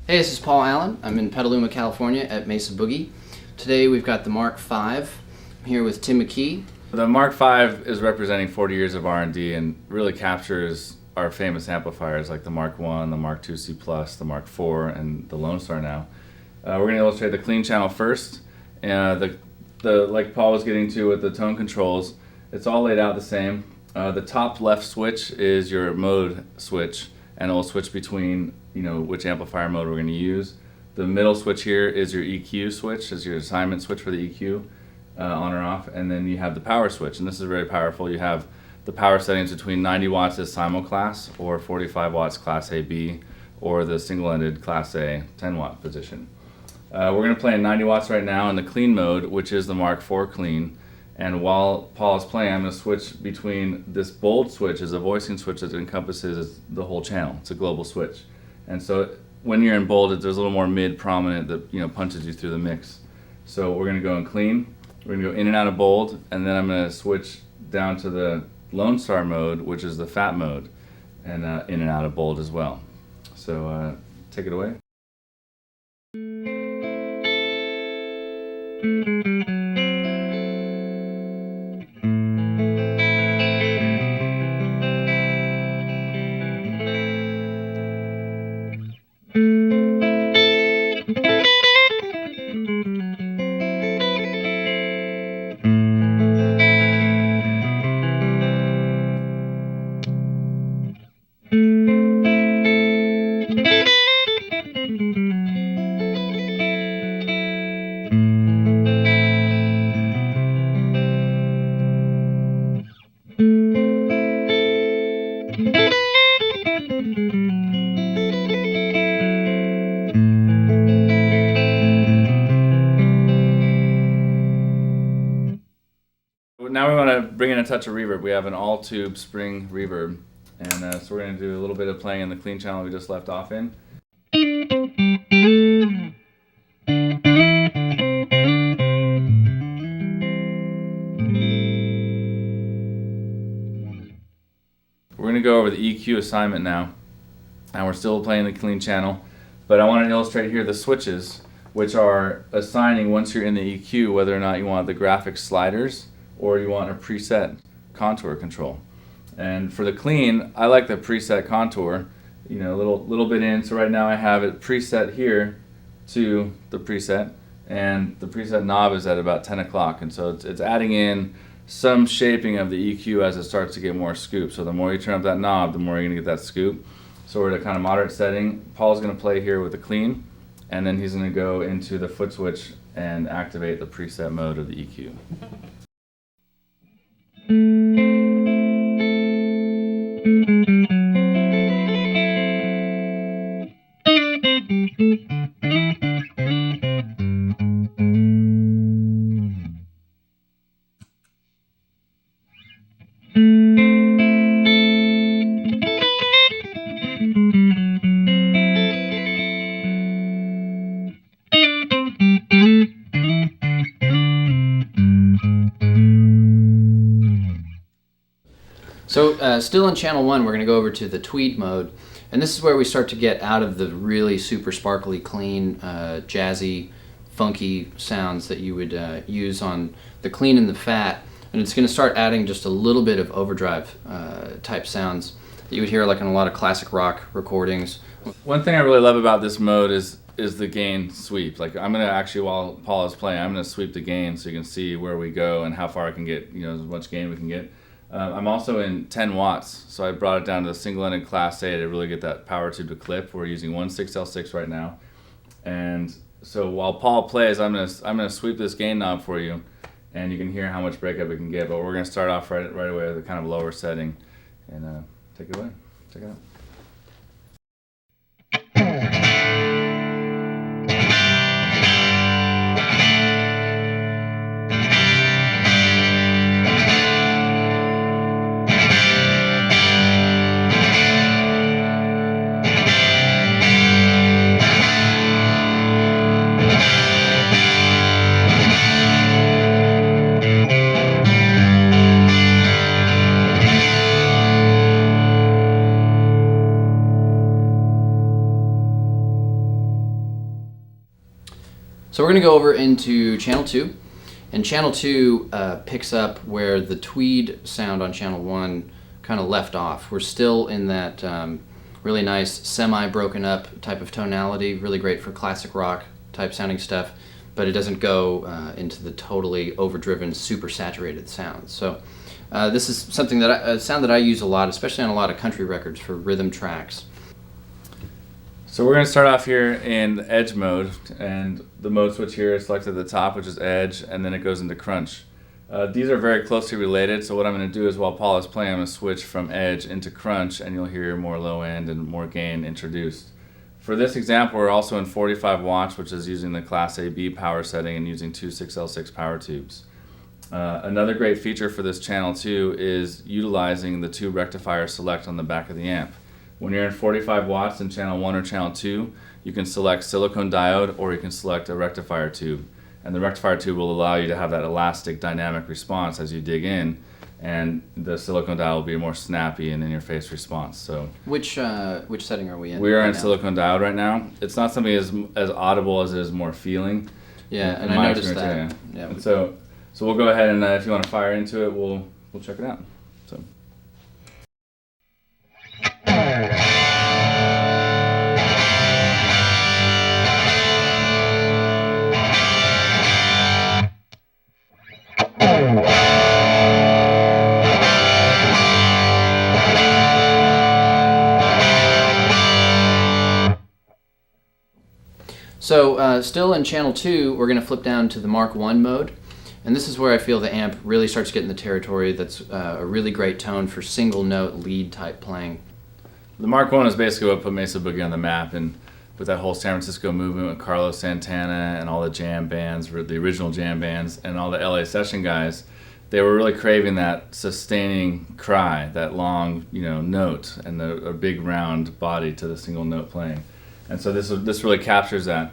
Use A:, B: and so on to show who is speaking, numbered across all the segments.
A: Hey, this is Paul Allen. I'm in Petaluma, California at Mesa Boogie. Today we've got the Mark V. I'm here with Tim McKee.
B: The Mark V is representing 40 years of R&D and really captures our famous amplifiers like the Mark I, the Mark II C+, the Mark IV, and the Lone Star now. We're going to illustrate the clean channel first. Like Paul was getting to with the tone controls, it's all laid out the same. The top left switch is your mode switch, and it will switch between which amplifier mode we're going to use. The middle switch here is your EQ switch, is your assignment switch for the EQ, on or off, and then you have the power switch, and this is very powerful. You have the power settings between 90 watts is simulclass, or 45 watts class A/B, or the single-ended class A 10 watt position. We're going to play in 90 watts right now in the clean mode, which is the Mark IV clean. And while Paul is playing, I'm going to switch between this bold switch, is a voicing switch that encompasses the whole channel. It's a global switch. And so when you're in bold, there's a little more mid prominent that punches you through the mix. So we're going to go in clean. We're going to go in and out of bold, and then I'm going to switch down to the Lone Star mode, which is the fat mode, and in and out of bold as well. So take it away. Now we want to bring in a touch of reverb. We have an all-tube spring reverb, and so we're going to do a little bit of playing in the clean channel we just left off in. We're going to go over the EQ assignment now, and we're still playing the clean channel, but I want to illustrate here the switches, which are assigning, once you're in the EQ, whether or not you want the graphics sliders or you want a preset contour control. And for the clean, I like the preset contour, a little bit in. So right now I have it preset here to the preset, and the preset knob is at about 10 o'clock, and so it's adding in some shaping of the EQ as it starts to get more scoop. So the more you turn up that knob, the more you're gonna get that scoop. So we're at a kind of moderate setting. Paul's gonna play here with the clean, and then he's gonna go into the foot switch and activate the preset mode of the EQ.
A: So still in channel 1, we're going to go over to the Tweed mode, and this is where we start to get out of the really super sparkly, clean, jazzy, funky sounds that you would use on the clean and the fat, and it's going to start adding just a little bit of overdrive type sounds that you would hear like in a lot of classic rock recordings.
B: One thing I really love about this mode is the gain sweep. Like, I'm going to actually, while Paul is playing, I'm going to sweep the gain so you can see where we go and how far I can get, as much gain we can get. I'm also in 10 watts, so I brought it down to the single-ended class A to really get that power tube to clip. We're using 1/6L6 right now, and so while Paul plays, I'm gonna sweep this gain knob for you, and you can hear how much breakup it can get. But we're gonna start off right away with a kind of lower setting, and take it away. Check it out.
A: So we're going to go over into channel 2, and channel 2 picks up where the Tweed sound on channel 1 kind of left off. We're still in that really nice semi-broken up type of tonality, really great for classic rock type sounding stuff, but it doesn't go into the totally overdriven, super saturated sounds. So this is something that a sound that I use a lot, especially on a lot of country records for rhythm tracks.
B: So we're going to start off here in the edge mode, and the mode switch here is selected at the top, which is edge, and then it goes into crunch. These are very closely related, so what I'm going to do is while Paul is playing, I'm going to switch from edge into crunch, and you'll hear more low end and more gain introduced. For this example, we're also in 45 watts, which is using the Class A/B power setting and using two 6L6 power tubes. Another great feature for this channel too is utilizing the tube rectifier select on the back of the amp. When you're in 45 watts in channel 1 or channel 2, you can select silicone diode or you can select a rectifier tube. And the rectifier tube will allow you to have that elastic dynamic response as you dig in, and the silicone diode will be a more snappy and in-your-face response. So
A: which setting are we in?
B: We are
A: right
B: in
A: now?
B: silicone diode right now. It's not something as audible as it is more feeling.
A: Yeah,
B: in
A: and
B: my
A: I noticed
B: experience,
A: that. Yeah.
B: And so we'll go ahead and if you want to fire into it, we'll check it out. So.
A: So still in channel 2, we're going to flip down to the Mark I mode, and this is where I feel the amp really starts getting the territory that's a really great tone for single note lead type playing.
B: The Mark I is basically what put Mesa Boogie on the map, and with that whole San Francisco movement with Carlos Santana and all the jam bands, the original jam bands, and all the LA Session guys, they were really craving that sustaining cry, that long, note, and a big round body to the single note playing. And so this really captures that.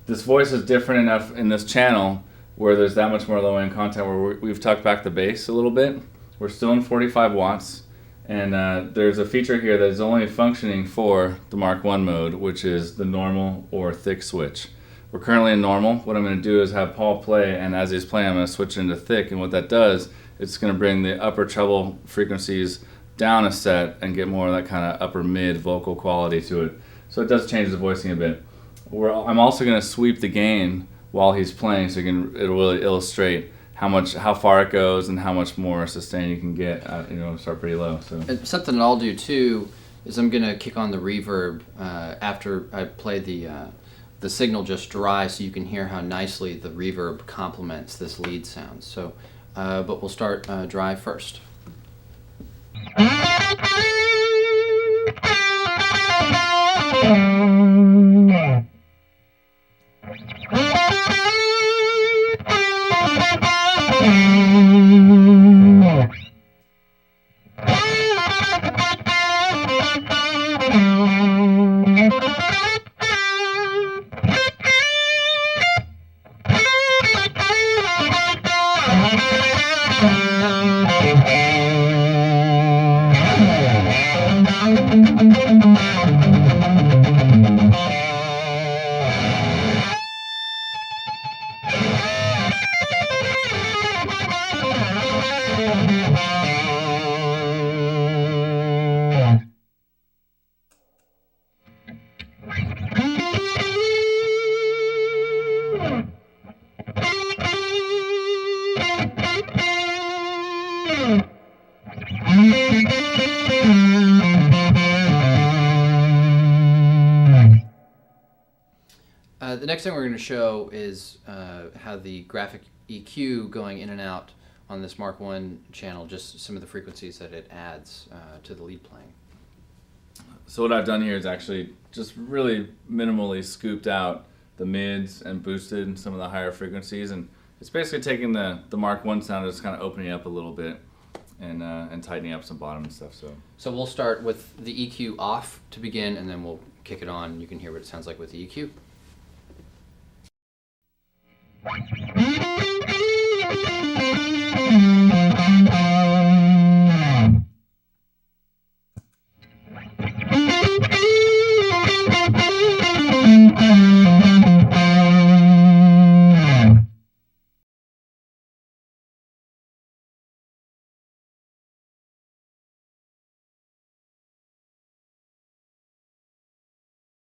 B: This voice is different enough in this channel where there's that much more low-end content where we've tucked back the bass a little bit. We're still in 45 watts, and there's a feature here that is only functioning for the Mark I mode, which is the normal or thick switch. We're currently in normal. What I'm going to do is have Paul play, and as he's playing, I'm going to switch into thick, and what that does, it's going to bring the upper treble frequencies down a set and get more of that kind of upper mid vocal quality to it. So it does change the voicing a bit. I'm also going to sweep the gain while he's playing, so it'll really illustrate how far it goes and how much more sustain you can get. Start pretty low. So
A: And something that I'll do too is I'm going to kick on the reverb after I play the signal just dry, so you can hear how nicely the reverb complements this lead sound. So, but we'll start dry first. The next thing we're going to show is how the graphic EQ going in and out on this Mark I channel, just some of the frequencies that it adds to the lead playing.
B: So what I've done here is actually just really minimally scooped out the mids and boosted some of the higher frequencies, and it's basically taking the Mark I sound and just kind of opening it up a little bit and tightening up some bottom and stuff.
A: So we'll start with the EQ off to begin, and then we'll kick it on. You can hear what it sounds like with the EQ.